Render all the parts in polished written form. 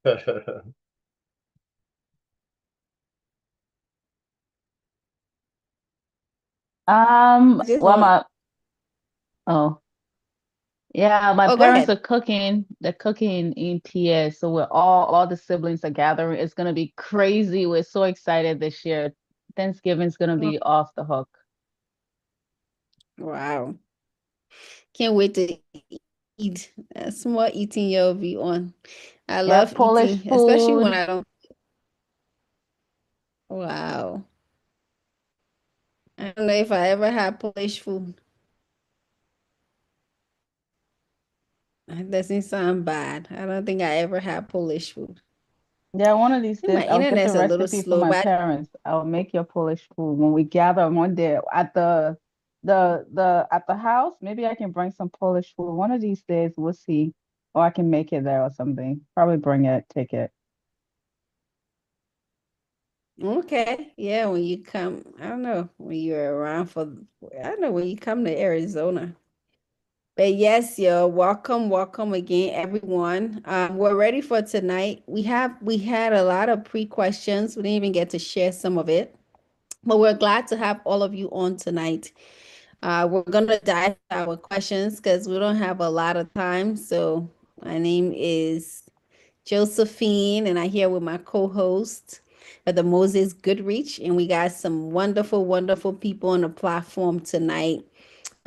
I just Well, want. oh, yeah, my Oh, go parents ahead. are cooking. They're cooking in PS, so we're all the siblings are gathering. It's gonna be crazy. We're so excited this year. Thanksgiving's gonna Oh, be off the hook. wow. Can't wait to eat. Small eating you'll be on. I Yeah, love Polish eating, especially when food. I don't. Wow. I don't know if I ever had Polish food. That doesn't sound bad. I don't think I ever had Polish food. Yeah, one of these I think days my I'll get the internet's a little recipe from slow, my but parents. I'll make your Polish food when we gather one day at the at the house. Maybe I can bring some Polish food. One of these days we'll see. Or I can make it there or something. Probably bring it, take it. okay. Yeah, when you come, I don't know, when you're around for, I don't know, when you come to Arizona. But yes, yo, welcome, welcome again, everyone. We're ready for tonight. We had a lot of pre-questions. We didn't even get to share some of it, but we're glad to have all of you on tonight. We're gonna dive into our questions because we don't have a lot of time. So my name is Josephine, and I'm here with my co-host, the Moses Goodrich, and we got some wonderful, wonderful people on the platform tonight.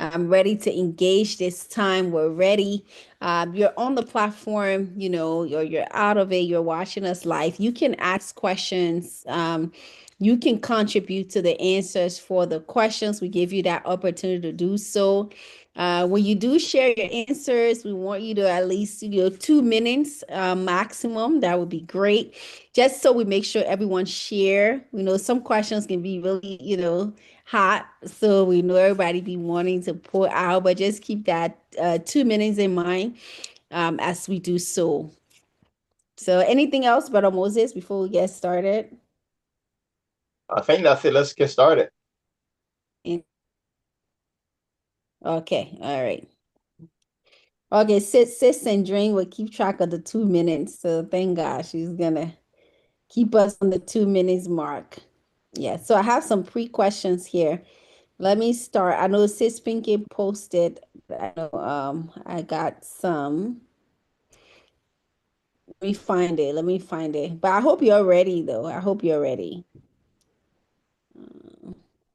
I'm ready to engage this time. We're ready. You're on the platform, you're out of it, you're watching us live. You can ask questions. You can contribute to the answers for the questions. We give you that opportunity to do so. When you do share your answers, we want you to at least 2 minutes maximum. That would be great. Just so we make sure everyone share. Some questions can be really, hot, so we know everybody be wanting to pour out, but just keep that 2 minutes in mind as we do so. So anything else, Brother Moses, before we get started? I think that's it. Let's get started. Okay, all right. Okay, sis and Dream will keep track of the 2 minutes. So thank God she's gonna keep us on the 2 minutes mark. Yeah, so I have some pre-questions here. Let me start. I know Sis Pinky posted. I know I got some. Let me find it. Let me find it. But I hope you're ready, though. I hope you're ready.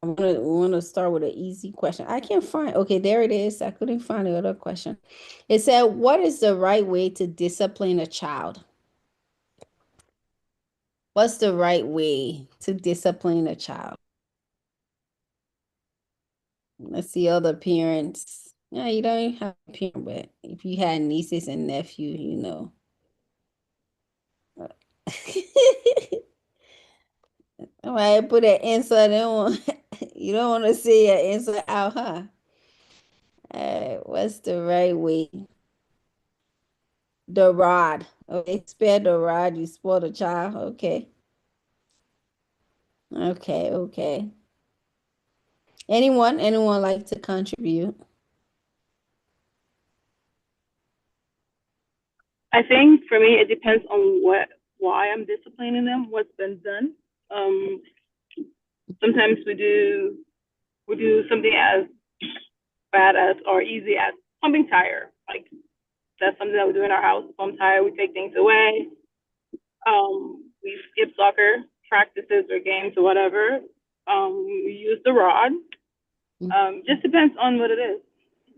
We want to start with an easy question. I can't find. Okay, there it is. I couldn't find the other question. It said, "What is the right way to discipline a child?" What's the right way to discipline a child? Let's see other parents. Yeah, you don't have a parent, but if you had nieces and nephews, you know. All right, put an answer. You don't want to say your answer out, huh? What's the right way? The rod. Okay, spare the rod, you spoil the child. Okay. Okay, okay. Anyone like to contribute? I think for me, it depends on why I'm disciplining them, what's been done. Um, Sometimes we do something as bad as or easy as pumping tire. Like that's something that we do in our house. Pump tire, we take things away. We skip soccer practices or games or whatever. We use the rod. Just depends on what it is.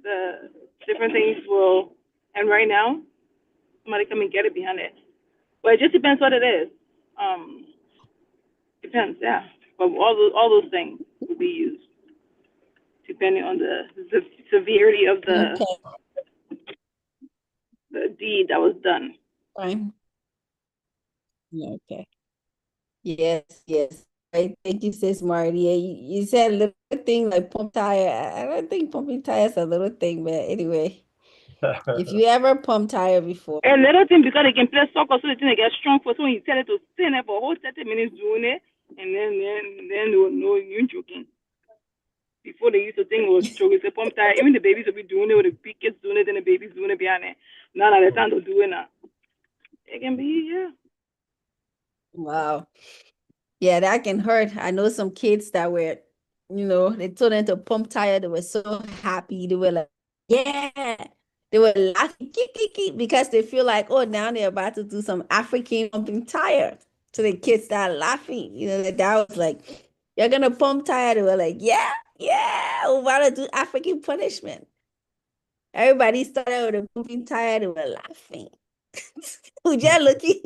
The different things will, and right now, somebody come and get it behind it. But it just depends what it is. Um, Depends, yeah. But all those things will be used depending on the severity of Okay, the deed that was done. fine. Okay. Yes, yes. I thank you, sis Marty. Yeah, you said a little thing like pump tire. I don't think pumping tire is a little thing, but anyway, if you ever pump tire before, And little thing because they can play soccer so the thing they get strong for so when you tell it to stand there for a whole 30 minutes doing it and then they will know you're joking. Before they used to think it was joke. It's a pump tire. Even the babies will be doing it with the big kids doing it and the babies doing it behind it. Now the time to do it now. it can be, yeah. Wow. Yeah, that can hurt. I know some kids that were, they told them to pump tire. They were so happy. They were like, yeah. They were laughing because they feel like, oh, now they're about to do some African pumping tire. So the kids start laughing. The dad was like, you're gonna pump tire. They were like, yeah, yeah, we're about to do African punishment. Everybody started with a pumping tire. They were laughing. We just looking,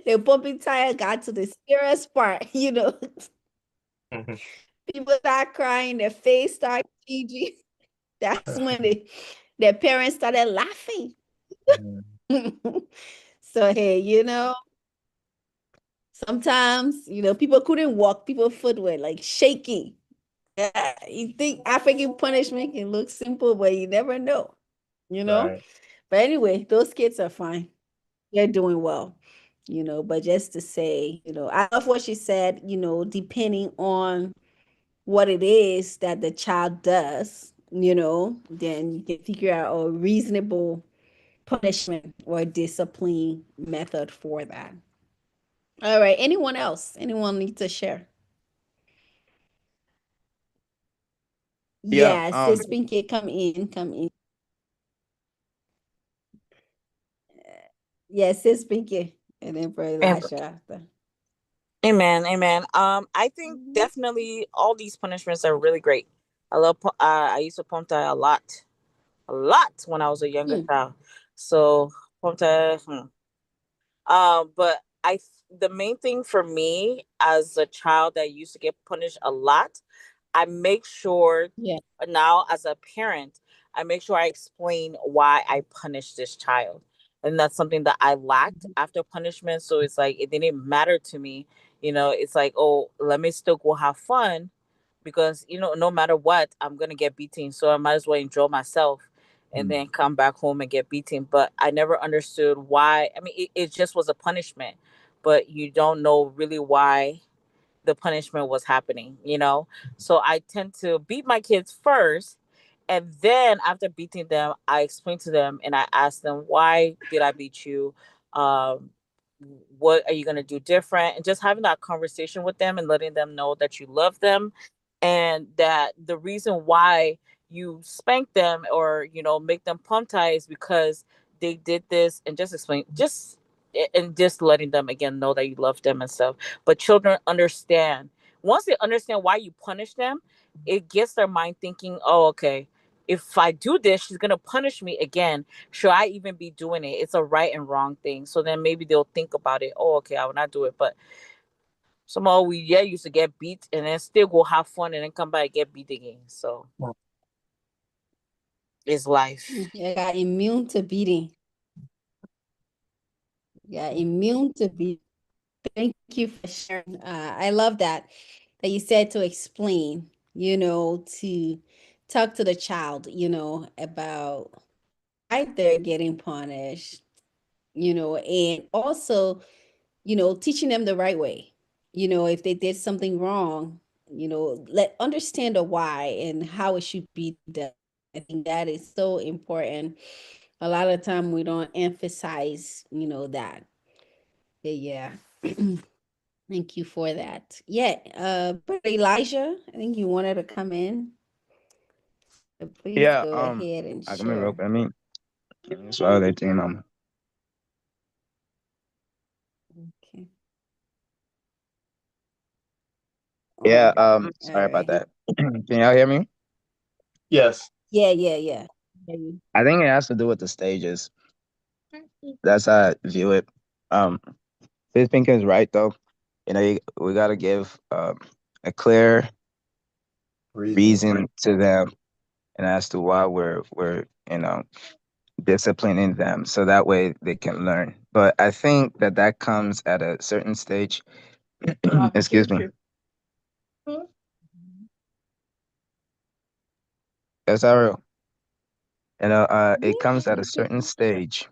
the pumping tire got to the serious part. Mhm. People start crying, their face start changing. That's when their parents started laughing. So hey, sometimes, people couldn't walk, people foot were like shaking. Yeah, you think African punishment can look simple, but you never know, you know? Right. But anyway, those kids are fine. They're doing well, but just to say, I love what she said, depending on what it is that the child does, then you can figure out a reasonable punishment or discipline method for that. All right. Anyone else? Anyone need to share? Yeah, Yeah, Sis Pinky, come in, come in. Yeah, Sis Pinky, and then for Am- Elisha after. Amen, amen. I think definitely all these punishments are really great. I used to pump a lot when I was a younger Hmm. child. So pump but the main thing for me as a child that used to get punished a lot, I make sure Yeah. now as a parent, I make sure I explain why I punished this child. And that's something that I lacked after punishment. So it's like it didn't matter to me. It's like, oh, let me still go have fun because no matter what, I'm gonna get beaten. So I might as well enjoy myself and then come back home and get beaten. But I never understood why. I mean, it just was a punishment, but you don't know really why the punishment was happening. So I tend to beat my kids first, and then after beating them, I explain to them and I ask them, why did I beat you? um what are you going to do different? And just having that conversation with them and letting them know that you love them, and that the reason why you spank them or make them pump tie is because they did this, and just letting them again know that you love them and stuff. But children understand. Once they understand why you punish them, it gets their mind thinking, oh, okay, if I do this, she's gonna punish me again. Should I even be doing it? It's a right and wrong thing. So then maybe they'll think about it. Oh, okay, I will not do it. But somehow we used to get beat and then still go have fun and then come back and get beat again. So it's life. You got immune to beating. Yeah, immune to beating. Thank you for sharing. I love that you said to explain, to talk to the child, about why they're getting punished, and also, teaching them the right way. If they did something wrong, understand the why and how it should be done. I think that is so important. A lot of time we don't emphasize, that. Yeah. Thank you for that. Yeah, Brother Elijah, I think you wanted to come in. So please yeah. go ahead and I can be real. share. I mean, so they think Okay. yeah. All Sorry about right. that. Can y'all hear me? Yes. Yeah, yeah, yeah. Hear you. I think it has to do with the stages. That's how I view it. Um, Fifth Pink is right though. We gotta give a clear Reason. reason to them, and as to why we're disciplining them, so that way they can learn. But I think that comes at a certain stage. Excuse me. That's how real. It comes at a certain stage.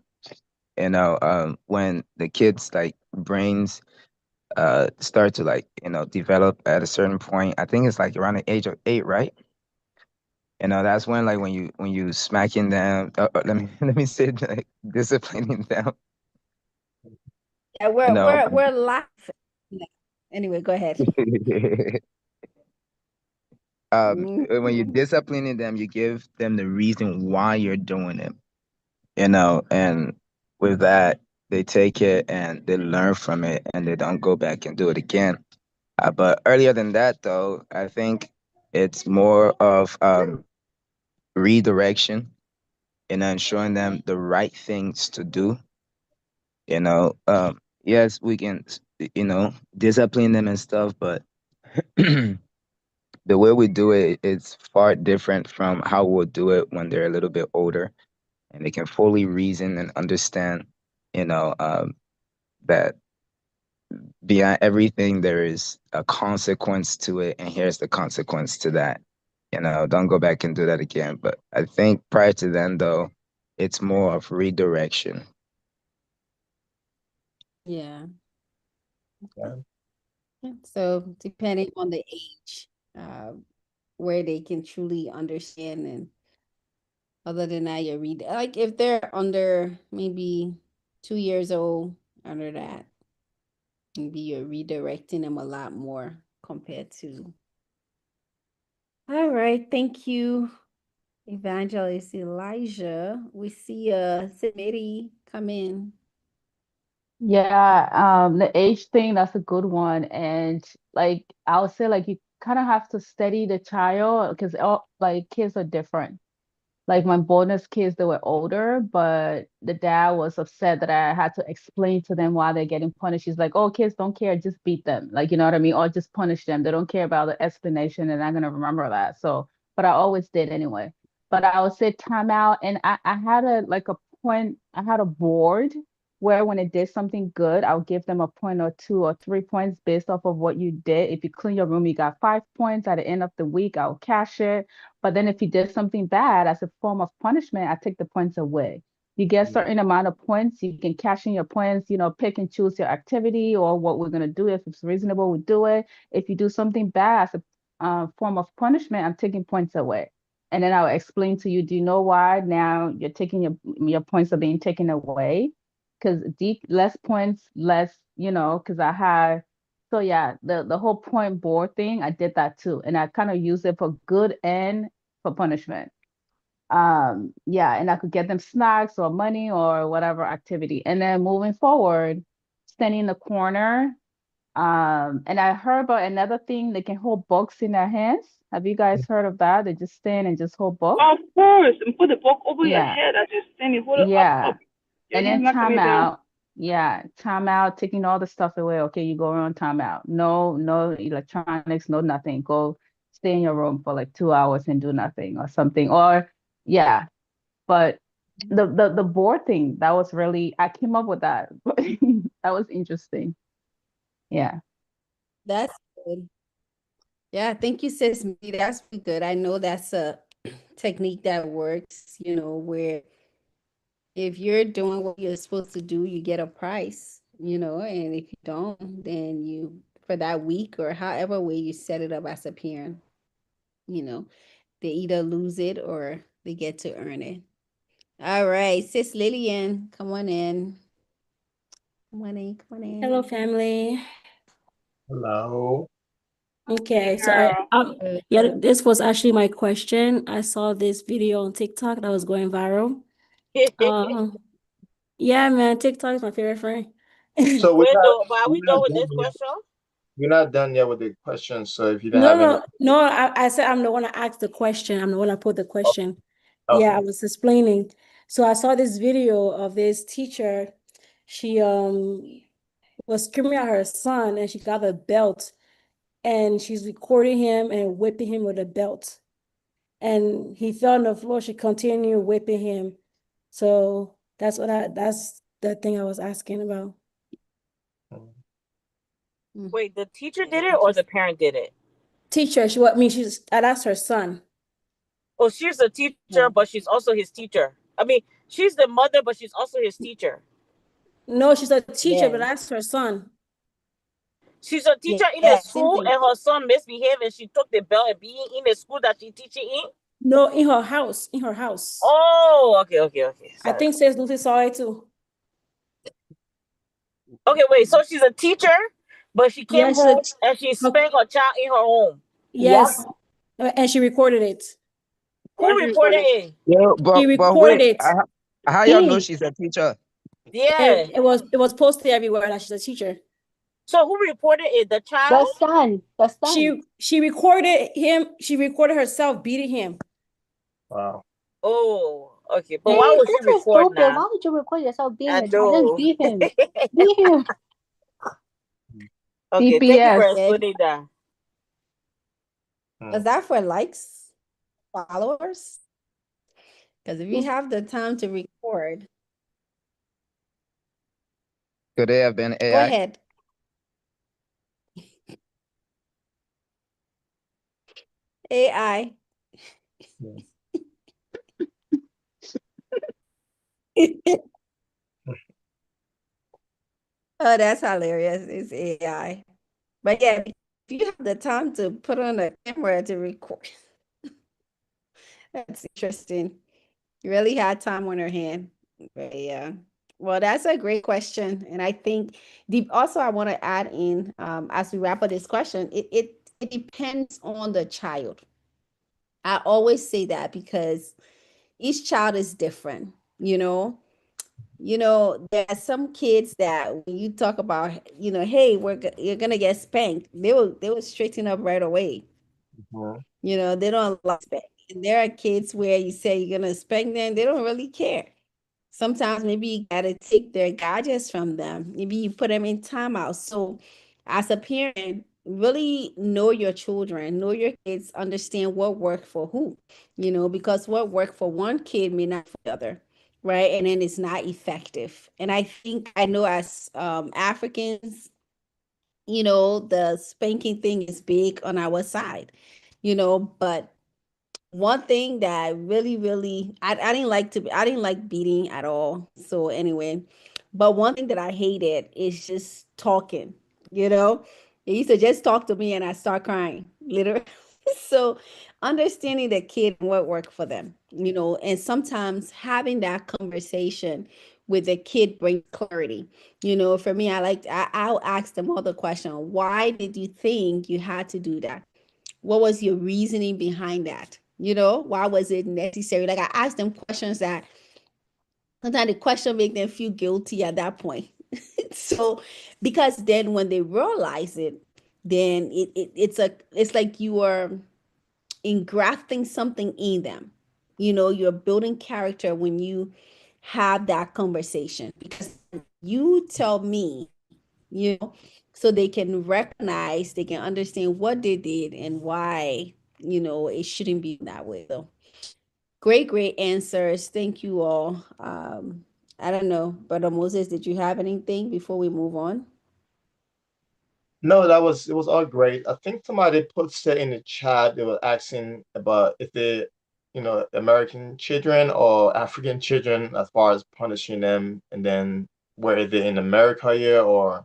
When the kids like brains start to like develop at a certain point. I think it's like around the age of 8, right? That's when like when you smacking them. Let me let me say like disciplining them. Yeah, You know, we're laughing. Anyway, go ahead. when you're Mhm. disciplining them, you give them the reason why you're doing it, you know, and with that, they take it and they learn from it and they don't go back and do it again. But earlier than that, though, I think it's more of redirection and showing them the right things to do. You know, yes, we can, discipline them and stuff, but the way we do it is far different from how we'll do it when they're a little bit older and they can fully reason and understand, you know, that beyond everything there is a consequence to it, and here's the consequence to that. You know, don't go back and do that again. But I think prior to then, though, it's more of redirection. Yeah. Yeah. Yeah. So depending on the age, where they can truly understand, and other than that, you read like if they're under maybe 2 years old, under that, maybe you're redirecting them a lot more compared to. All right, thank you, Evangelist Elijah. We see Samiri come in. Yeah, the age thing, that's a good one. And like I would say like you kind of have to steady the child because all like kids are different. Like my bonus kids, they were older, but the dad was upset that I had to explain to them why they're getting punished. He's like, oh, kids don't care, just beat them. Like, you know what I mean? Or just punish them. They don't care about the explanation, and I'm gonna remember that. So, but I always did anyway. But I would say timeout, and I had a like a point, I had a board where when it did something good, I'll give them a point or 2 or 3 points based off of what you did. If you clean your room, you got 5 points. At the end of the week, I'll cash it. But then if you did something bad as a form of punishment, I take the points away. You get a certain amount of points, you can cash in your points, pick and choose your activity or what we're gonna do. If it's reasonable, we do it. If you do something bad as a form of punishment, I'm taking points away. And then I'll explain to you, do you know why now you're taking your points are being taken away? Because less points, less, because I had so yeah, the whole point board thing, I did that too. And I kind of used it for good and for punishment. Yeah, and I could get them snacks or money or whatever activity. And then moving forward, standing in the corner. And I heard about another thing, they can hold books in their hands. Have you guys heard of that? They just stand and just hold books. Of course, and put the book over your Yeah, head as you're standing. Hold it yeah. up. Your And hand then not coming down. timeout. Yeah, timeout, taking all the stuff away. Okay, you go on timeout. No electronics, no nothing. Go stay in your room for like 2 hours and do nothing or something. Or yeah, but the board thing, that was really I came up with that. That was interesting. Yeah. That's good. Yeah, thank you, sis. That's pretty good. I know that's a technique that works, where if you're doing what you're supposed to do, you get a prize, and if you don't, then for that week or however way you set it up as a parent, you know, they either lose it or they get to earn it. All right, sis Lillian, come on in. Come on in, come on in. Hello, family. Hello. Okay, so Girl. yeah, this was actually my question. I saw this video on TikTok that was going viral. Yeah, man, TikTok is my favorite friend. So Wait, though, but are we we're done not with done this yet. question? We're not done yet with the questions. So if you don't No, have any, no, I said I'm the one that asked the question. I'm the one that put the question. Yeah, I okay. was explaining. So I saw this video of this teacher. She was screaming at her son and she got a belt and she's recording him and whipping him with a belt. And he fell on the floor. She continued whipping him. So that's the thing I was asking about. Wait, the teacher did it or the parent did it? Teacher, that's her son. Oh, she's a teacher, Yeah. but she's also his teacher. I mean, she's the mother, but she's also his teacher. No, she's a teacher, but Yeah. that's her son. She's a teacher in Yeah, the same school, thing. and her son misbehaved, and she took the belt and being in the school that she's teaching in. No, in her house. In her house. Oh, okay. I Sorry. think Sis Lucy saw it too. Okay, wait. So she's a teacher, but she came Yes, home and she spanked her child in her home. yes, and she recorded it. Who reported it? Yeah, She but recorded wait, it. how y'all know Dang. she's a teacher? Yeah. It was posted everywhere that she's a teacher. So who reported it? The The child? son. The son. She recorded him. She recorded herself beating him. Wow. Oh, okay. But Hey, why would she this is record stupid. now? Why would you record yourself being I a child? Just know. beat him. Beat him. Okay, thank you for CPS. explaining that. Is that for likes, followers? Because if you have the time to record, Could they have been go AI? ahead. AI. Oh, that's hilarious. It's AI. But yeah, if you have the time to put on a camera to record, that's interesting. You really had time on your hand. But yeah. Well, that's a great question. And I think also I want to add in as we wrap up this question, it depends on the child. I always say that because each child is different, you know. There are some kids that when you talk about, hey, you're gonna get spanked, they will straighten up right away. Mhm. They don't like spank. And there are kids where you say you're gonna spank them, they don't really care. Sometimes maybe you gotta take their gadgets from them. Maybe you put them in timeout. So as a parent, really know your children, know your kids, understand what worked for who, because what worked for one kid may not for the other, right? And then it's not effective. And I know as Africans, the spanking thing is big on our side, but one thing that really, really, I didn't like beating at all. So anyway, but one thing that I hated is just talking, They used to just talk to me and I start crying, literally. So understanding the kid and what worked for them, and sometimes having that conversation with the kid brings clarity. For me, I'll ask them all the question, why did you think you had to do that? What was your reasoning behind that? Why was it necessary? Like I asked them questions that sometimes the question make them feel guilty at that point. So because then when they realize it, then it's like you are engrafting something in them. You're building character when you have that conversation because you tell me, so they can recognize, they can understand what they did and why, it shouldn't be that way. So great answers. Thank you all. I don't know, Brother Moses, did you have anything before we move on? No, it was all great. I think somebody puts it in the chat. They were asking about if they, American children or African children as far as punishing them, and then where they're in America here or,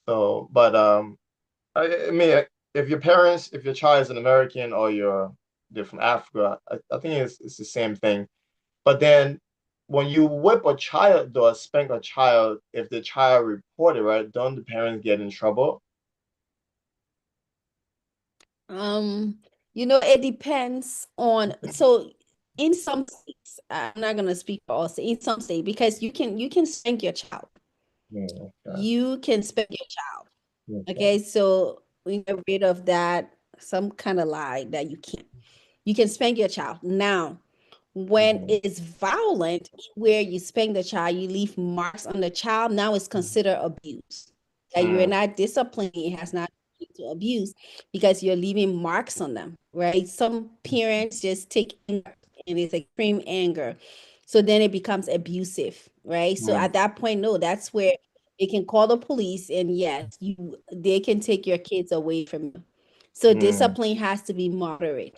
So, but I mean, if your child is an American or they're from Africa, I think it's the same thing. But then when you whip a child or spank a child, if the child reported, right, don't the parents get in trouble? It depends on, so in some states, I'm not gonna speak for all states, in some states, because you can spank your child. Yeah, okay. You can spank your child. Okay. Okay, so we get rid of that, some kind of lie that you can't. You can spank your child. Now, when it's violent, where you spank the child, you leave marks on the child, now it's considered abuse. That you're not disciplining, it has not to abuse because you're leaving marks on them, right? Some parents just take anger and it's extreme anger. So then it becomes abusive, right? So at that point, no, that's where they can call the police and yes, they can take your kids away from you. So discipline has to be moderate,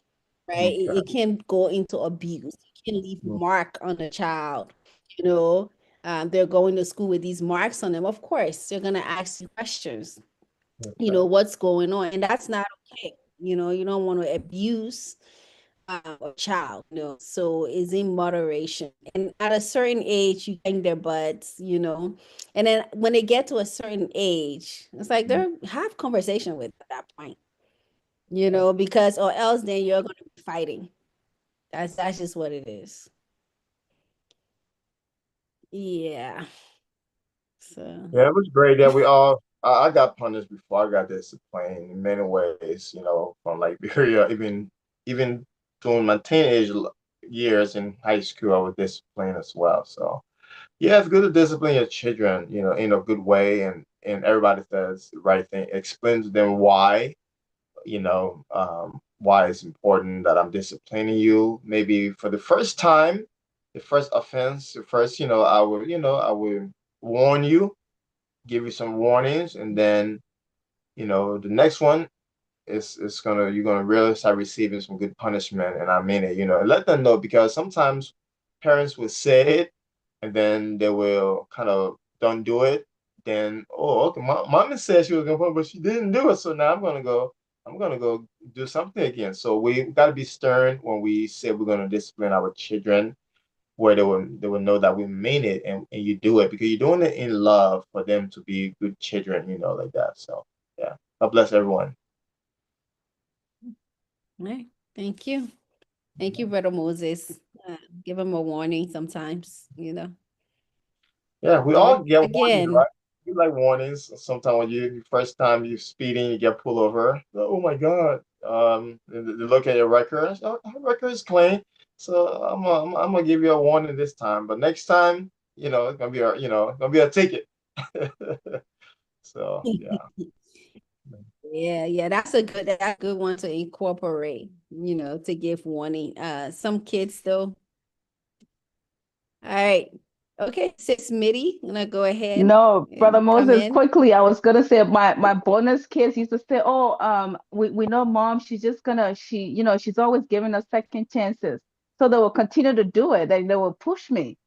right? It can't go into abuse. It can leave mark on the child, they're going to school with these marks on them. Of course, they're gonna ask you questions, what's going on, and that's not okay. You don't want to abuse a child, so it's in moderation. And at a certain age, you bang their butts, and then when they get to a certain age, it's like they're have conversation with at that point, because or else then you're going to be fighting. That's just what it is. Yeah. So Yeah, it was great. Yeah, I got punished before I got disciplined in many ways, from Liberia, even during my years in high school, I was disciplined as well. So yeah, it's good to discipline your children, in a good way, and everybody says the right thing. Explain to them why, why it's important that I'm disciplining you. Maybe for the first time, the first offense, the first, I will warn you, give you some warnings, and then the next one is you're gonna really start receiving some good punishment. And I mean it, let them know, because sometimes parents will say it and then they will kind of don't do it. Then, oh, okay, mommy said she was gonna punish, but she didn't do it, so now I'm gonna go do something again. So we got to be stern when we say we're gonna discipline our children, where they will know that we mean it, and you do it because you're doing it in love for them to be good children, like that. So yeah, God bless everyone. right. Thank you. Thank you, Brother Moses. Give him a warning sometimes, Yeah, we all get warnings, Again, right? You like warnings. Sometimes when first time you speeding, you get pulled over. Oh my God. They look at your record. Oh, your record is clean. So I'm gonna give you a warning this time, but next time, it's gonna be a ticket. So yeah. yeah, that's a good one to incorporate, to give warning. Some kids though. All right. Okay, Sis Mitty, I'm gonna go ahead No, Brother and come Moses, in. quickly, I was gonna say my bonus kids used to say, "Oh, we know mom, she's just gonna she's always giving us second chances." So they will continue to do it. They will push me.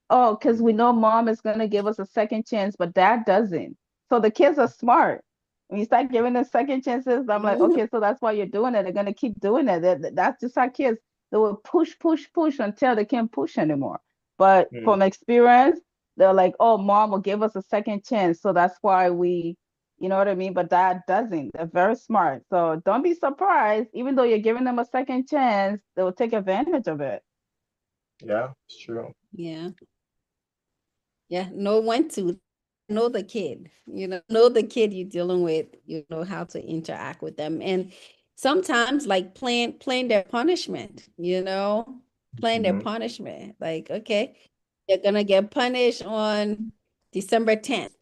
Oh, because we know mom is gonna give us a second chance, but dad doesn't. So the kids are smart. When you start giving them second chances, I'm like, Mhm. okay, so that's why you're doing it. They're gonna keep doing it. That's just our kids. They will push, push, push until they can't push anymore. But Mm, from experience, they're like, oh, mom will give us a second chance. So that's why you know what I mean? But dad doesn't. They're very smart. So don't be surprised, even though you're giving them a second chance, they will take advantage of it. yeah, it's true. Yeah. Yeah, know when to know the kid, know the kid you're dealing with, how to interact with them. And sometimes like playing their punishment, playing their Mhm. punishment. Like, okay, you're gonna get punished on December 10th.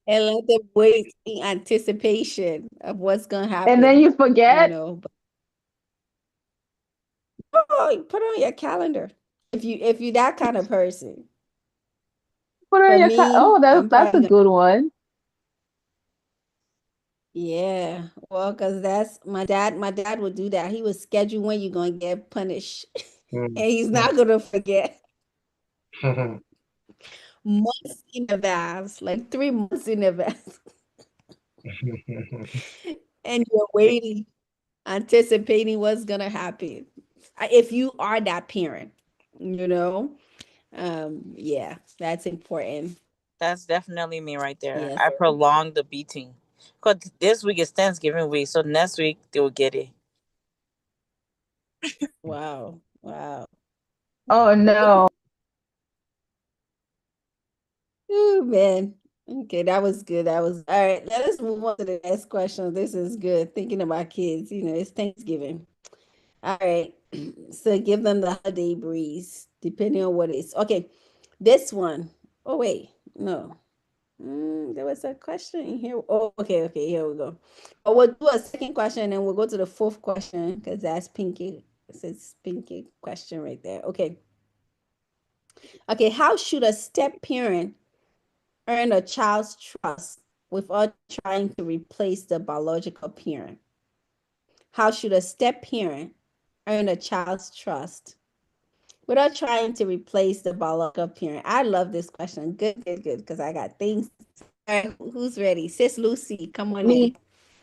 And let them wait in anticipation of what's gonna And then happen, you forget. But oh, put on your calendar if you that kind of person. Put For on your me, oh, I'm that's probably a gonna. good one. Yeah, well, because that's my dad would do that. He would schedule when you're gonna get punished, Mm. and he's not gonna forget months in advance, like 3 months in advance, and you're waiting, anticipating what's gonna happen. If you are that parent, yeah, that's important. That's definitely me right there. Yes. I prolong the beating. Because this week is Thanksgiving week, so next week they will get it. Wow. Wow. Oh no. Oh man. Okay, that was good. That was all right. Let us move on to the next question. This is good. Thinking about kids, it's Thanksgiving. All right. So give them the holiday breeze, depending on what it is. Okay, this one. Oh wait, no. There was a question in here. Oh, okay, here we go. Oh, we'll do a second question and then we'll go to the fourth question because that's Pinky. It says Pinky question right there. Okay. Okay, how should a step parent earn a child's trust without trying to replace the biological parent? How should a step parent earn a child's trust without trying to replace the biological parent? I love this question. Good, because I got things. All right, who's ready? Sis Lucy, come on in. Me.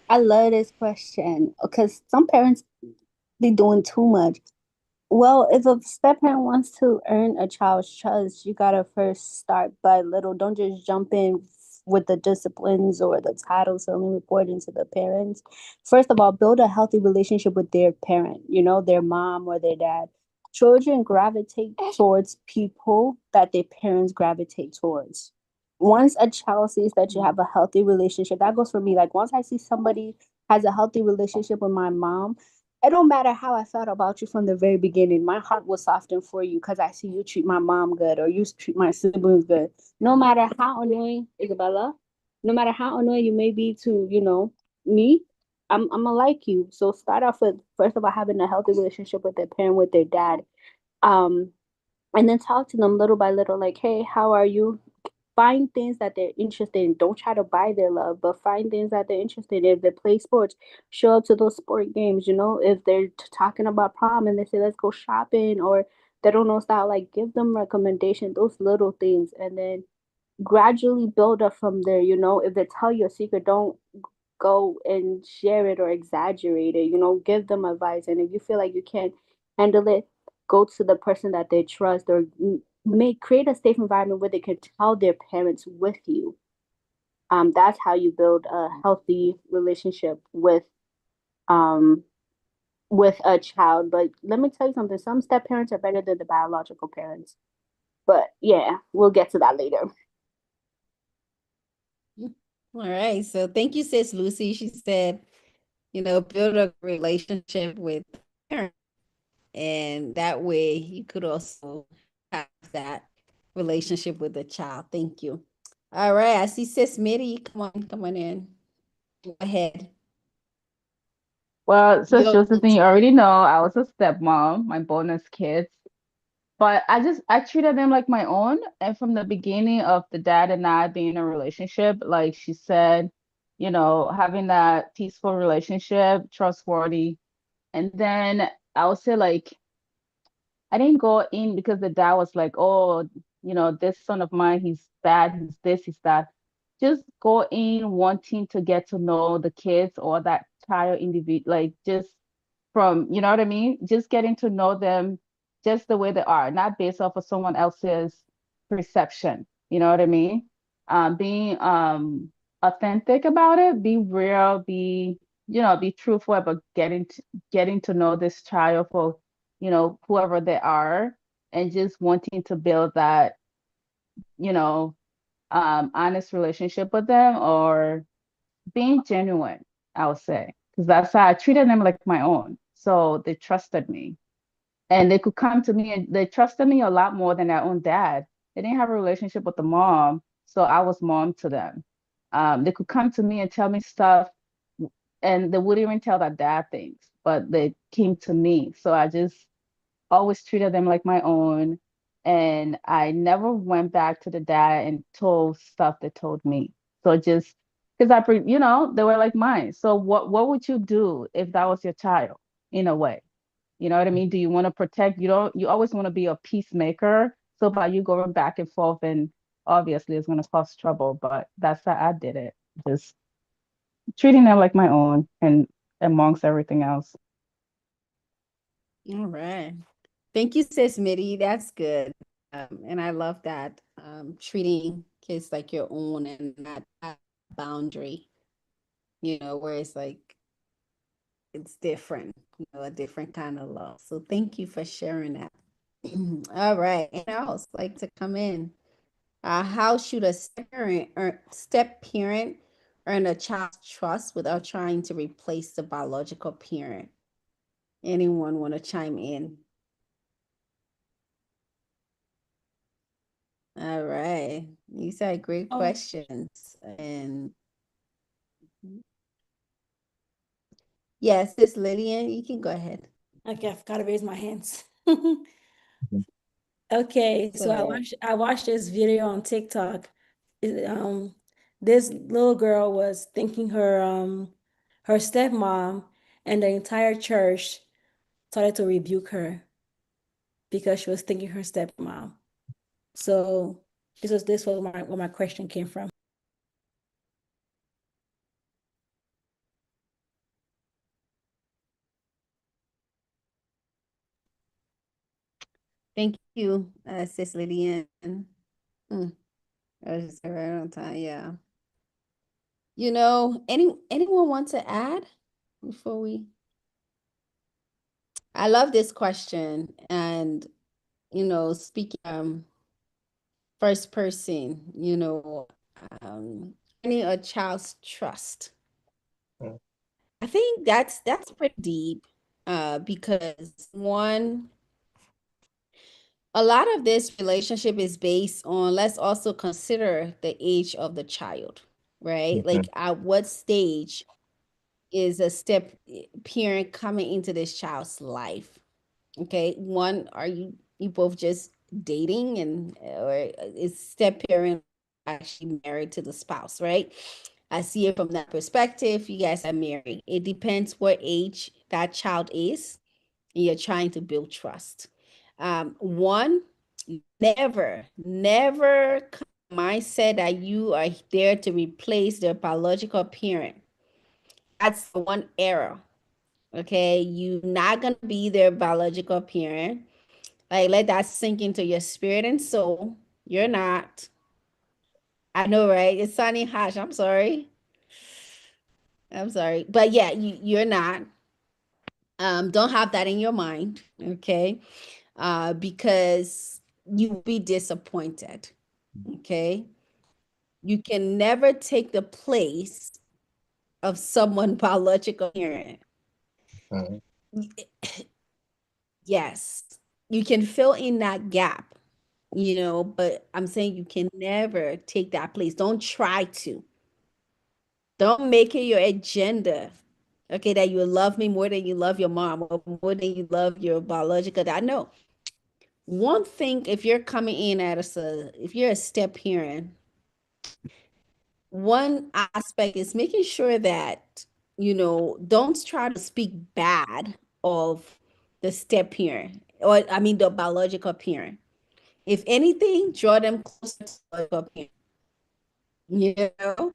I love this question because some parents be doing too much. Well, if a step parent wants to earn a child's trust, you gotta first start by little. Don't just jump in with the disciplines or the titles only reporting to the parents. First of all, build a healthy relationship with their parent, their mom or their dad. Children gravitate towards people that their parents gravitate towards. Once a child sees that you have a healthy relationship, that goes for me. Like once I see somebody has a healthy relationship with my mom, it don't matter how I felt about you from the very beginning. My heart will soften for you because I see you treat my mom good or you treat my siblings good. No matter how annoying, Isabella, no matter how annoying you may be to, me, I'm gonna like you. So start off with first of all having a healthy relationship with their parent, with their dad. Um, and then talk to them little by little, like, hey, how are you? Find things that they're interested in. Don't try to buy their love, but find things that they're interested in. If they play sports, show up to those sport games. If they're talking about prom and they say let's go shopping, or they don't know style, like give them recommendation. Those little things, and then gradually build up from there. If they tell you a secret, don't go and share it or exaggerate it. Give them advice, and if you feel like you can't handle it, go to the person that they trust, or make create a safe environment where they can tell their parents with you. That's how you build a healthy relationship um with a child. But let me tell you something, some step parents are better than the biological parents, but yeah, we'll get to that later. All right. So thank you, Sis Lucy. She said, build a relationship with parents. And that way you could also have that relationship with the child. Thank you. All right. I see Sis Mitty. Come on in. Go ahead. Well, Sis Yo, Josephine, you already know I was a stepmom, my bonus kids. But I treated them like my own. And from the beginning of the dad and I being in a relationship, like she said, having that peaceful relationship, trustworthy. And then I would say like I didn't go in because the dad was like, oh, this son of mine, he's bad, he's this, he's that. Just go in wanting to get to know the kids or that child individual, like just from, you know what I mean? Just getting to know them just the way they are, not based off of someone else's perception. You know what I mean? Being authentic about it, be real, be truthful about getting to know this child for, whoever they are, and just wanting to build that, you know, honest relationship with them, or being genuine, I would say, because that's how I treated them like my own. So they trusted me, and they could come to me, and they trusted me a lot more than their own dad. They didn't have a relationship with the mom, so I was mom to them. They could come to me and tell me stuff, and they wouldn't even tell their dad things, but they came to me. So I just always treated them like my own. And I never went back to the dad and told stuff they told me. So just because they were like mine. So what would you do if that was your child in a way? You know what I mean? Do you want to protect? You always want to be a peacemaker. So by you going back and forth, and obviously it's going to cause trouble, but that's how I did it. Just treating them like my own and amongst everything else. All right. Thank you, Sis Mitty. That's good. And I love that. Treating kids like your own and not a boundary, where it's like it's different, a different kind of love. So thank you for sharing that. All right. And else like to come in. How should a step parent earn a child's trust without trying to replace the biological parent? Anyone want to chime in? All right. These are great Oh, questions. And yes, this Lillian, you can go ahead. okay, I forgot to raise my hands. Mhm. Okay, Go so I ahead. watched this video on TikTok. This little girl was thanking her stepmom, and the entire church started to rebuke her because she was thanking her stepmom. So this was where my question came from. Thank you, Sis Lillian. Hmm. I was just right on time. Yeah. Anyone want to add before we? I love this question, and speaking first person, earning a child's trust. Mm. I think that's pretty deep, because one, a lot of this relationship is based on, let's also consider the age of the child, right? Mhm. Like at what stage is a step parent coming into this child's life? Okay, one, are you both just dating, and or is step parent actually married to the spouse, right? I see it from that perspective. You guys are married. It depends what age that child is, and you're trying to build trust. One, never mindset that you are there to replace their biological parent. That's one error. Okay, you're not gonna be their biological parent. Like, let that sink into your spirit and soul. You're not. I know, right? It's sounding harsh. I'm sorry. I'm sorry. But yeah, you're not. Don't have that in your mind, okay? Because you'll be disappointed. Okay. You can never take the place of someone biological parent. Mhm. Yes, you can fill in that gap, but I'm saying you can never take that place. Don't try to. Don't make it your agenda. Okay, that you love me more than you love your mom, or more than you love your biological dad. No. One thing, if you're coming in if you're a step parent, one aspect is making sure that, don't try to speak bad of the step parent, or I mean the biological parent. If anything, draw them closer to the biological parent. You know,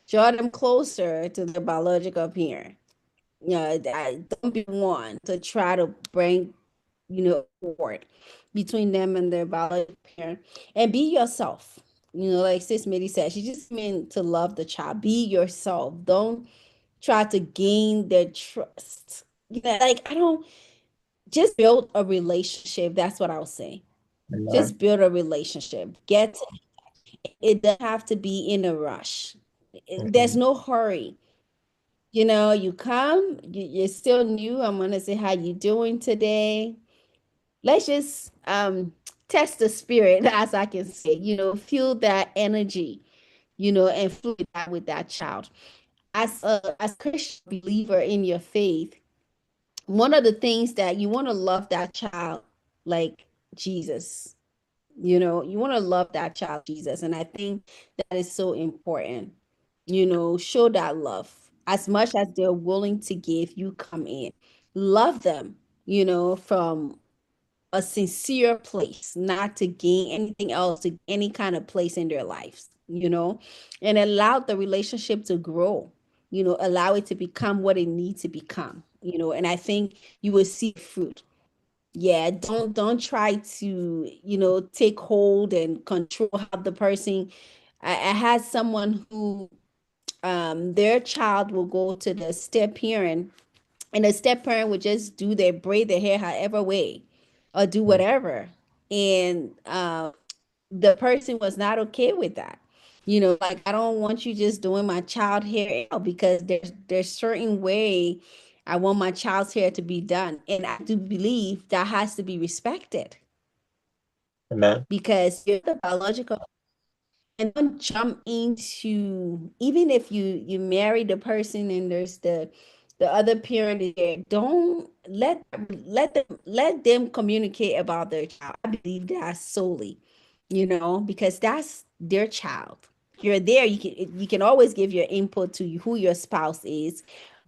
draw them closer to the biological parent. Don't be one to try to bring, forward between them and their biological parent, and be yourself. Like Sis Mitty said, she just meant to love the child. Be yourself. Don't try to gain their trust. Like, I don't, just build a relationship. That's what I'll say. Amen. Just build a relationship. It doesn't have to be in a rush. There's Mhm. no hurry. You come, you're still new. I'm gonna say, how you doing today? Let's just test the spirit, as I can say, feel that energy, and feel that with that child. As Christian believer in your faith, one of the things that you want to love that child like Jesus. You want to love that child Jesus. And I think that is so important. Show that love. As much as they're willing to give, you come in. Love them, from a sincere place, not to gain anything else, to any kind of place in their lives, and allow the relationship to grow, allow it to become what it needs to become, and I think you will see fruit. Yeah, don't try to, take hold and control how the person. I had someone who their child will go to the step parent, and the step parent would just braid their hair however way, or do whatever. And the person was not okay with that. Like, I don't want you just doing my child hair out, because there's certain way I want my child's hair to be done. And I do believe that has to be respected, Amen. because you're the biological. And don't jump into, even if you marry the person and there's the other parent is there, don't let them communicate about their child. I believe that solely, because that's their child. You're there, you can always give your input to who your spouse is,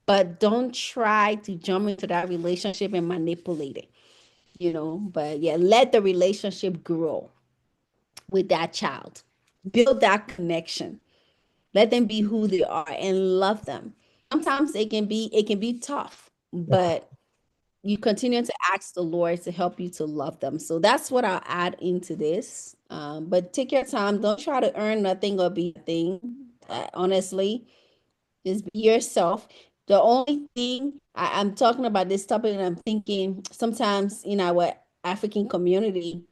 but don't try to jump into that relationship and manipulate it, but yeah, let the relationship grow with that child. Build that connection. Let them be who they are and love them. Sometimes it can be tough, but you continue to ask the Lord to help you to love them. So that's what I'll add into this. But take your time. Don't try to earn nothing or be a thing. Honestly, just be yourself. The only thing I'm talking about this topic, and I'm thinking sometimes in our African community,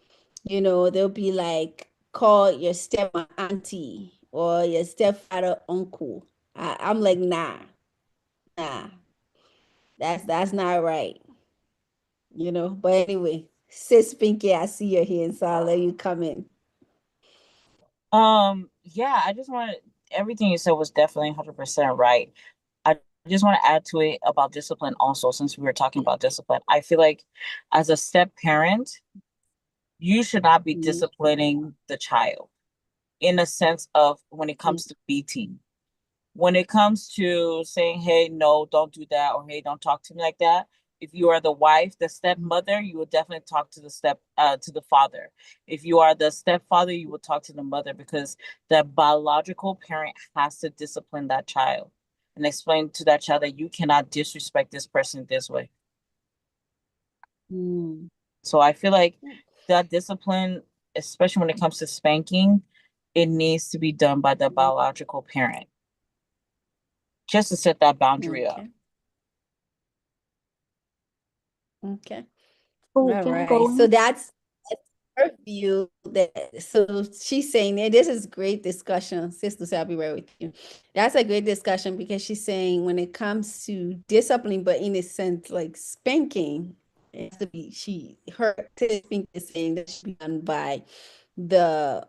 they'll be like, call your step auntie or your stepfather uncle. I'm like, nah, that's not right. But anyway, sis Pinky, I see your hand, so I'll let you come in. Yeah, I just wanted everything you said was definitely 100% right. I just want to add to it about discipline also, since we were talking about discipline. I feel like as a step parent, you should not be Mhm. disciplining the child in a sense of when it comes to beating. When it comes to saying, hey, no, don't do that, or hey, don't talk to me like that. If you are the wife, the stepmother, you will definitely talk to the father. If you are the stepfather, you will talk to the mother, because the biological parent has to discipline that child and explain to that child that you cannot disrespect this person this way. Mm. So I feel like that discipline, especially when it comes to spanking, it needs to be done by the biological parent, just to set that boundary up. Okay. Oh, All can I right. go So in? that's her view. So she's saying, and this is great discussion. Sister, I'll be right with you. That's a great discussion because she's saying when it comes to discipline, but in a sense like spanking, it has to be her thing is saying that should be done by the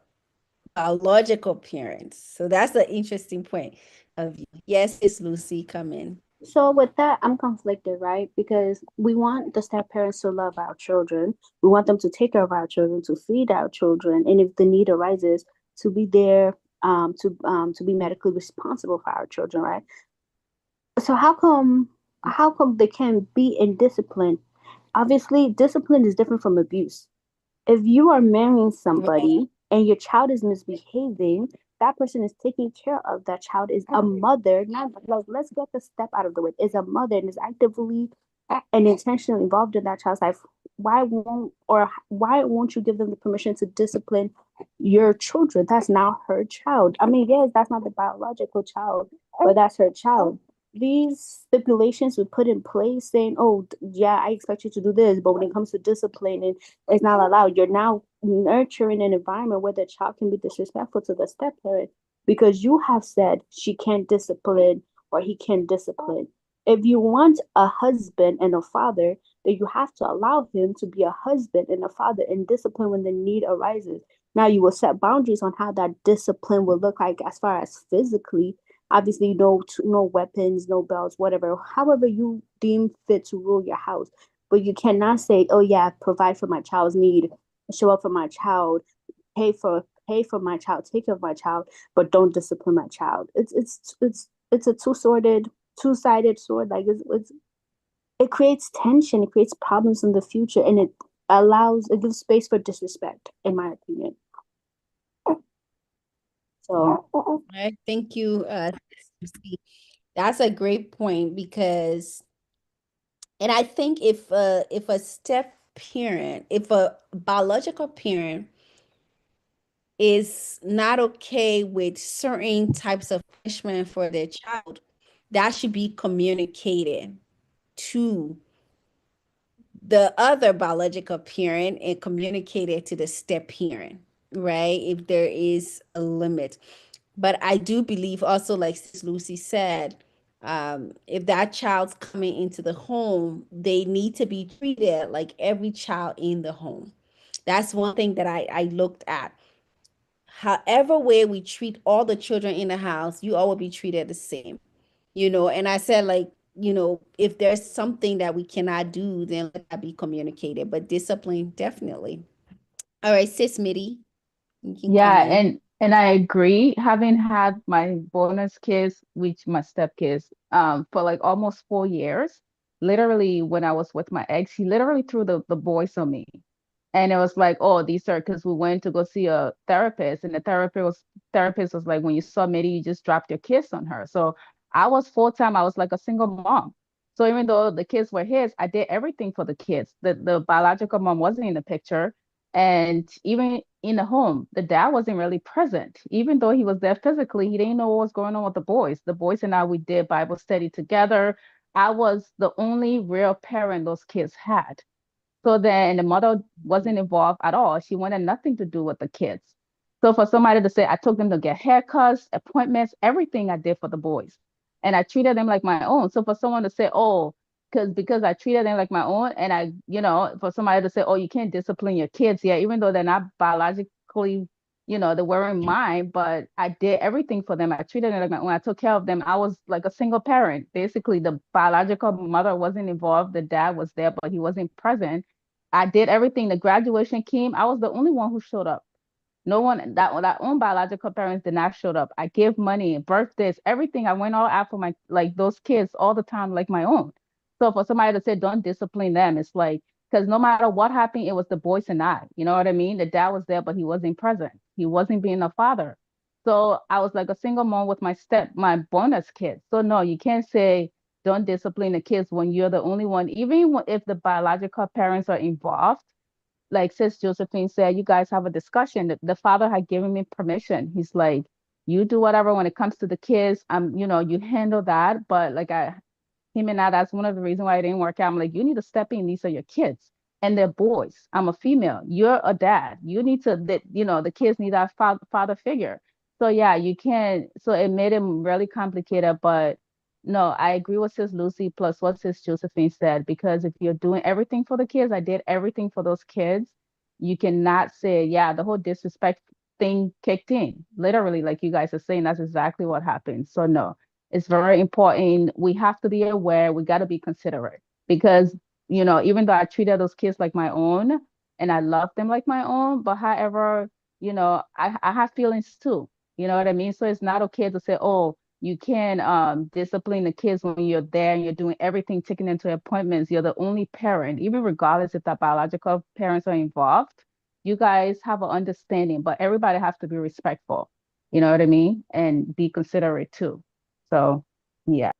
biological parents. So that's an interesting point of view. Yes, it's Lucy, come in. So with that, I'm conflicted, right? Because we want the step parents to love our children. We want them to take care of our children, to feed our children, and if the need arises, to be there, to be medically responsible for our children, right? So how come they can be in discipline? Obviously, discipline is different from abuse. If you are marrying somebody and your child is misbehaving, that person is taking care of that child, is a mother. Not like, let's get the step out of the way. Is a mother and is actively and intentionally involved in that child's life. Why won't you give them the permission to discipline your children? That's now her child. I mean, yes, that's not the biological child, but that's her child. These stipulations were put in place saying, oh, yeah, I expect you to do this, but when it comes to discipline and it's not allowed. You're now nurturing an environment where the child can be disrespectful to the step parent because you have said she can't discipline or he can discipline. If you want a husband and a father, then you have to allow him to be a husband and a father and discipline when the need arises. Now you will set boundaries on how that discipline will look like as far as physically. Obviously, no weapons, no belts, whatever. However you deem fit to rule your house. But you cannot say, "Oh yeah, provide for my child's need, show up for my child, pay for my child, take care of my child, but don't discipline my child." It's a two-sided sword. Like it creates tension, it creates problems in the future, and it gives space for disrespect, in my opinion. So All right, thank you. Lucy. That's a great point because, and I think if a step parent, if a biological parent is not okay with certain types of punishment for their child, that should be communicated to the other biological parent and communicated to the step parent, right? If there is a limit. But I do believe also, like Sis Lucy said, if that child's coming into the home, they need to be treated like every child in the home. That's one thing that I looked at. However way we treat all the children in the house, you all will be treated the same. And I said, like, if there's something that we cannot do, then let that be communicated. But discipline, definitely. All right, Sis Mitty, you can come Yeah, in. and I agree. Having had my bonus kids, which my step kids, for like almost 4 years, literally when I was with my ex, he literally threw the boys on me. And it was like, oh, these are because we went to go see a therapist, and the therapist was like, when you saw Mitty, you just dropped your kiss on her. So I was full time, I was like a single mom. So even though the kids were his, I did everything for the kids. The biological mom wasn't in the picture. And even in the home, the dad wasn't really present. Even though he was there physically, he didn't know what was going on with the boys. The boys and I, we did Bible study together. I was the only real parent those kids had. So then the mother wasn't involved at all. She wanted nothing to do with the kids. So for somebody to say, I took them to get haircuts, appointments, everything I did for the boys. And I treated them like my own. So for someone to say, oh, because I treated them like my own, and I, for somebody to say, oh, you can't discipline your kids, yeah, even though they're not biologically, they weren't mine, but I did everything for them. I treated them like my own. I took care of them. I was like a single parent. Basically, the biological mother wasn't involved. The dad was there, but he wasn't present. I did everything. The graduation came. I was the only one who showed up. No one that own biological parents did not show up. I gave money, birthdays, everything. I went all out for my like those kids all the time, like my own. So for somebody to say don't discipline them, it's like because no matter what happened, it was the boys and I. You know what I mean? The dad was there, but he wasn't present. He wasn't being a father. So I was like a single mom with my bonus kids. So no, you can't say don't discipline the kids when you're the only one, even if the biological parents are involved. Like Sis Josephine said, you guys have a discussion. The father had given me permission. He's like, you do whatever when it comes to the kids. You handle that. But like him and I, that's one of the reasons why it didn't work out. I'm like, you need to step in. These are your kids. And they're boys. I'm a female. You're a dad. You need to, the kids need that father figure. So yeah, you can't. So it made it really complicated. But no, I agree with Sis Lucy plus what Sis Josephine said, because if you're doing everything for the kids, I did everything for those kids. You cannot say, yeah, the whole disrespect thing kicked in. Literally, like you guys are saying, that's exactly what happened. So no, it's very important. We have to be aware. We got to be considerate because, even though I treated those kids like my own and I love them like my own, but however, I have feelings too. You know what I mean? So it's not okay to say, oh, you can discipline the kids when you're there and you're doing everything, taking them to appointments. You're the only parent, even regardless if the biological parents are involved. You guys have an understanding, but everybody has to be respectful. You know what I mean? And be considerate too. So, yeah.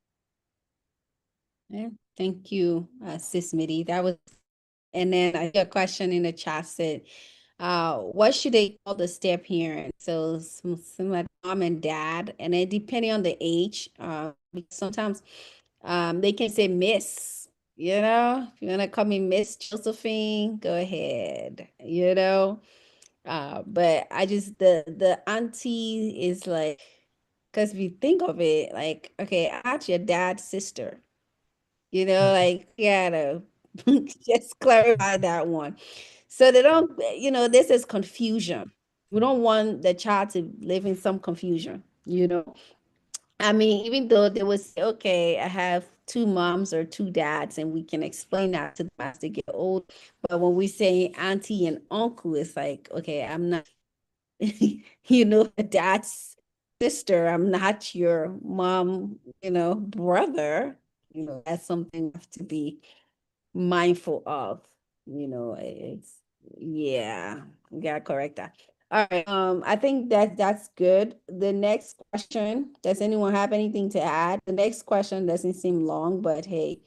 Yeah, thank you, Sis Mitty. That was, and then I see a question in the chat said, what should they call the step parent? So some like mom and dad, and then depending on the age, sometimes they can say Miss, if you want to call me Miss Josephine, go ahead, but I just the auntie is like, because if you think of it, like, okay, that's your dad's sister, like, yeah, to just clarify that one. So they don't, this is confusion. We don't want the child to live in some confusion. I mean, even though they would say, okay, I have two moms or two dads, and we can explain that to them as they get old. But when we say auntie and uncle, it's like, okay, I'm not, dad's sister. I'm not your mom, brother. That's something we have to be mindful of. It's, yeah, we gotta correct that. All right, I think that's good. The next question, does anyone have anything to add? The next question doesn't seem long, but hey,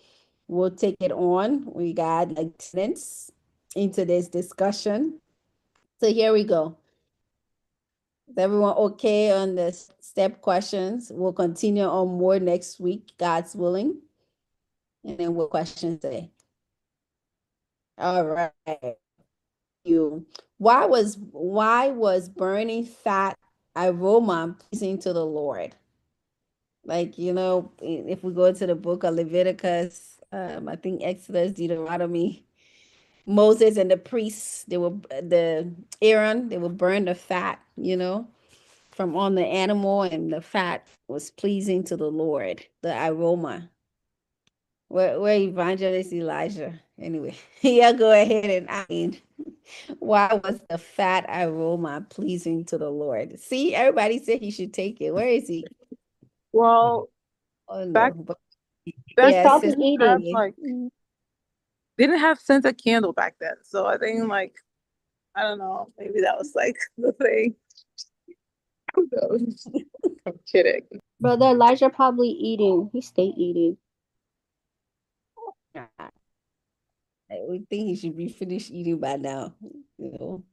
we'll take it on. We got like minutes into this discussion. So here we go. Is everyone okay on the step questions? We'll continue on more next week, God's willing. And then what questions say? All right. Why was burning fat aroma pleasing to the Lord? Like, if we go to the book of Leviticus, I think Exodus, Deuteronomy, Moses and the priests, Aaron, they would burn the fat, from on the animal, and the fat was pleasing to the Lord, the aroma. Where Evangelist Elijah? Anyway, yeah, go ahead and why was the fat aroma pleasing to the Lord? See, everybody said he should take it. Where is he? Well, Oh no, back but then yes, Stop eating. they didn't have scented candle back then. So I think I don't know, maybe that was like the thing. Who knows? I'm kidding. Brother Elijah probably eating. He stay eating. I would think he should be finished eating by now, you know.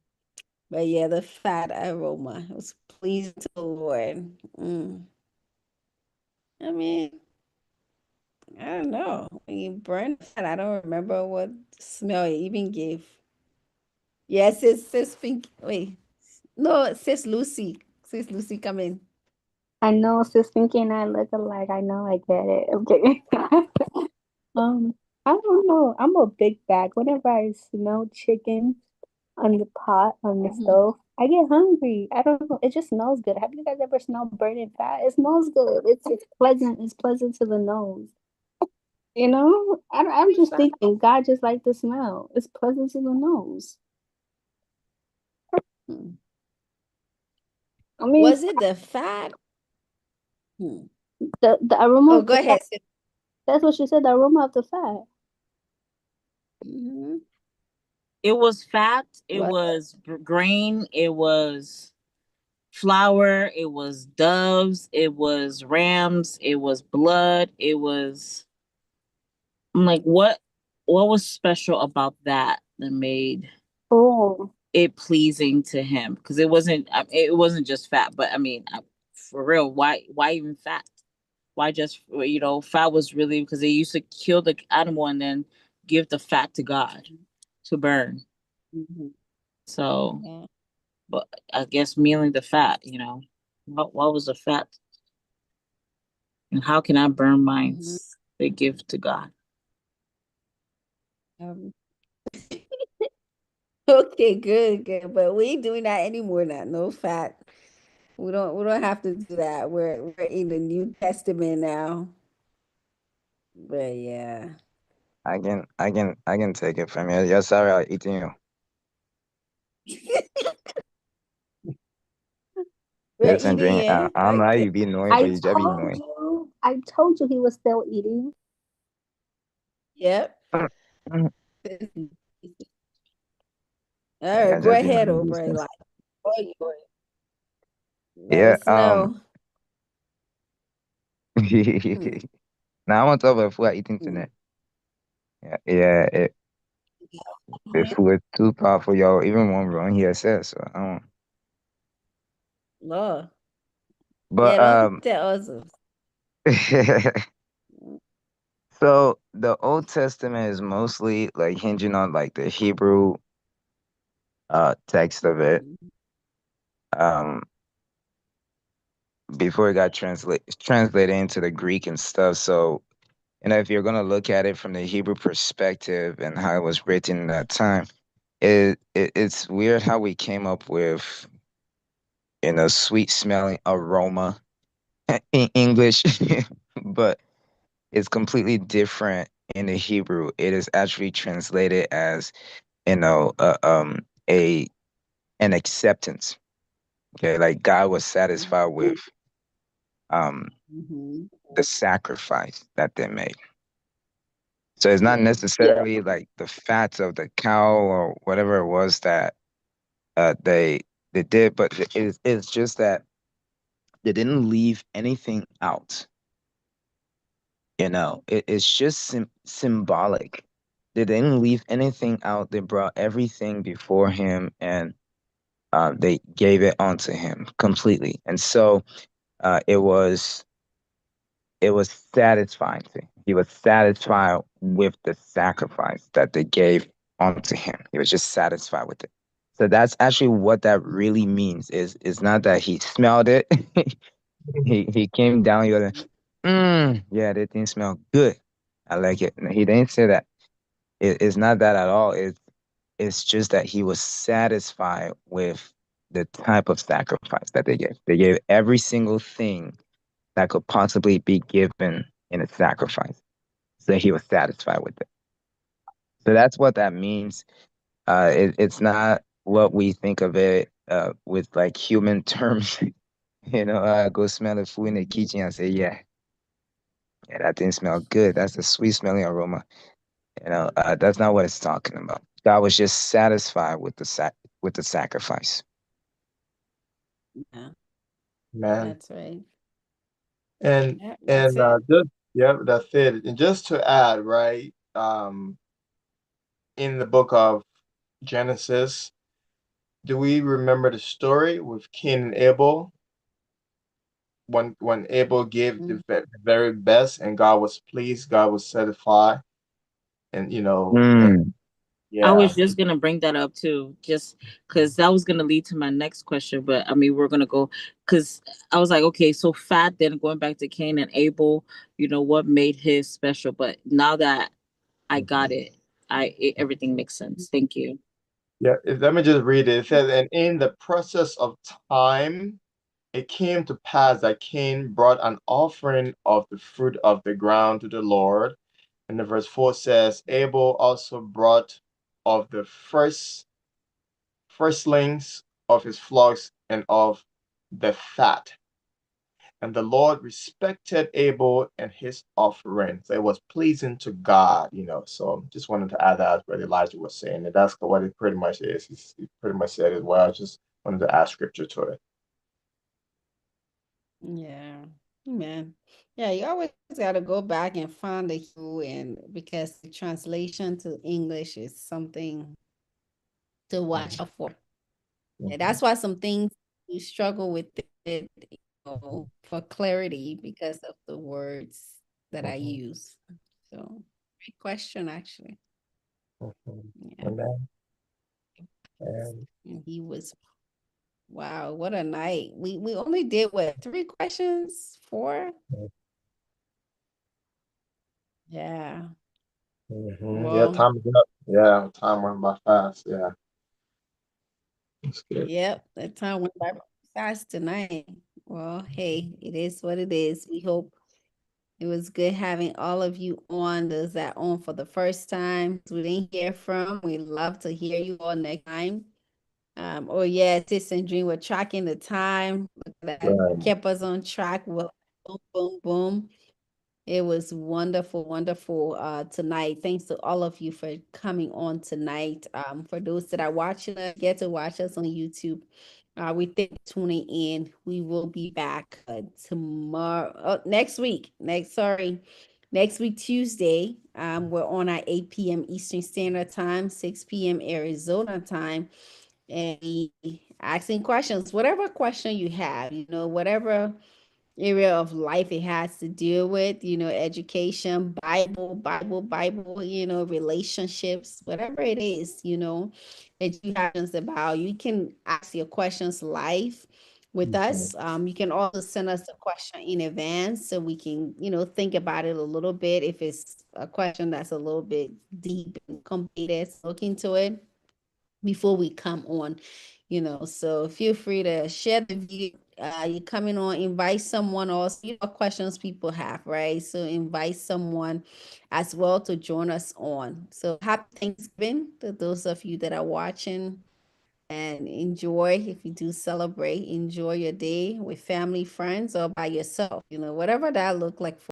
But yeah, the fat aroma was pleasing to the Lord. I mean, I don't know. When you burn fat, I don't remember what smell it even gave. Yes, sis Pink. Wait, no, sis Lucy. Sis Lucy, come in. I know sis Pinky and I look alike. I know I get it. Okay. I don't know. I'm a big bag. Whenever I smell chicken on the pot, on the stove, I get hungry. I don't know. It just smells good. Have you guys ever smelled burning fat? It smells good. It's pleasant. It's pleasant to the nose. You know, I'm just thinking God just like the smell. It's pleasant to the nose. Hmm. I mean, Was it the fat? the aroma Oh, of go the ahead, fat. sis. That's what she said, the aroma of the fat. Mhm. It was fat, it What? was grain, it was flour, it was doves, it was rams, it was blood, it was I'm like, what was special about that that made Oh, it pleasing to him? Because it wasn't just fat, but I mean, for real, why even fat? Why just fat was really because they used to kill the animal and then give the fat to God to burn. Mhm. So, Yeah. but I guess mealing the fat. What was the fat, and how can I burn mine? Mhm. They give to God. Um, okay, good, good. But we ain't doing that anymore now. No fat. We don't have to do that. We're in the New Testament now. But yeah. I can take it from you. Yes, sorry, I'll eating you. We're Yes, and eating drink. it. I don't know how Okay. you be annoying, I but you just be told annoying. you, I told you he was still eating. Yep. Mm. All Yeah, right, I go just be ahead, annoying these Aubrey. days. Like, oh, let Yeah. us know. Hmm. Now I want to talk about food I eating Hmm. tonight. Yeah, yeah. The food is too powerful, yo. Even one wrong here says so. I don't. Lord. But Yeah, don't tell us. so the Old Testament is mostly like hinging on like the Hebrew text of it. Um, before it got translated into the Greek and stuff. So, if you're gonna look at it from the Hebrew perspective and how it was written in that time, it's weird how we came up with sweet smelling aroma in English, but it's completely different in the Hebrew. It is actually translated as a an acceptance. Okay, like God was satisfied with um Mm-hmm. the sacrifice that they made. So it's not Yeah. necessarily like the fats of the cow or whatever it was that they did, but it's just that they didn't leave anything out. It's just symbolic. They didn't leave anything out. They brought everything before him, and they gave it onto him completely. And so it was satisfying to him. He was satisfied with the sacrifice that they gave onto him. He was just satisfied with it. So that's actually what that really means. Is not that he smelled it. he came down. He was like, yeah, that thing smell good. I like it. No, he didn't say that. It's not that at all. It's just that he was satisfied with the type of sacrifice that they gave. They gave every single thing that could possibly be given in a sacrifice. So he was satisfied with it. So that's what that means. It's not what we think of it with like human terms. Go smell the food in the kitchen and say, yeah, that didn't smell good. That's a sweet smelling aroma. That's not what it's talking about. God was just satisfied with the sacrifice. Yeah, Man. that's right. And Yeah, that's and it. just yeah, that's it. And just to add, right? in the book of Genesis, do we remember the story with Cain and Abel? When Abel gave the very best and God was pleased, God was satisfied, and and I yeah. was just gonna bring that up too, just because that was gonna lead to my next question. But I mean, we're gonna go because I was like, okay, so fat. Then going back to Cain and Abel, what made his special? But now that I got it, everything makes sense. Thank you. Yeah, let me just read it. It says, and in the process of time, it came to pass that Cain brought an offering of the fruit of the ground to the Lord. And the verse 4 says, Abel also brought of the firstlings of his flocks and of the fat. And the Lord respected Abel and his offering. So it was pleasing to God, So just wanted to add that what Elijah was saying. And that's what it pretty much is. He pretty much said it well. I just wanted to add scripture to it. Yeah, man. Yeah, you always got to go back and find the Hebrew, and because the translation to English is something to watch out for. And that's why some things you struggle with it, for clarity because of the words that I use. So, great question, actually. Yeah. And And he was, wow, what a night. We only did what, 3 questions? 4? Yeah. yeah, Well, time is up. Yeah, time went by fast. Yeah. That's good. yep, that time went by fast tonight. Well, hey, it is what it is. We hope it was good having all of you on, those that on for the first time. We didn't hear from. We love to hear you all next time. Oh yeah, Sis and Dream were tracking the time. Look at that. Right. Kept us on track. Well, boom, boom, boom. It was wonderful, wonderful tonight. Thanks to all of you for coming on tonight. For those that are watching us, get to watch us on YouTube. We thank you for tuning in. We will be back tomorrow, next week. Next week, Tuesday. We're on at 8 p.m. Eastern Standard Time, 6 p.m. Arizona time, and we asking questions. Whatever question you have, whatever area of life it has to deal with, education, Bible, relationships, whatever it is, that you have questions about, you can ask your questions live with us. You can also send us a question in advance so we can, think about it a little bit. If it's a question that's a little bit deep and complicated, look into it before we come on, so feel free to share the video. You're coming on, invite someone else, what questions people have, right? So invite someone as well to join us on. So happy Thanksgiving to those of you that are watching, and enjoy. If you do celebrate, enjoy your day with family, friends, or by yourself, whatever that look like for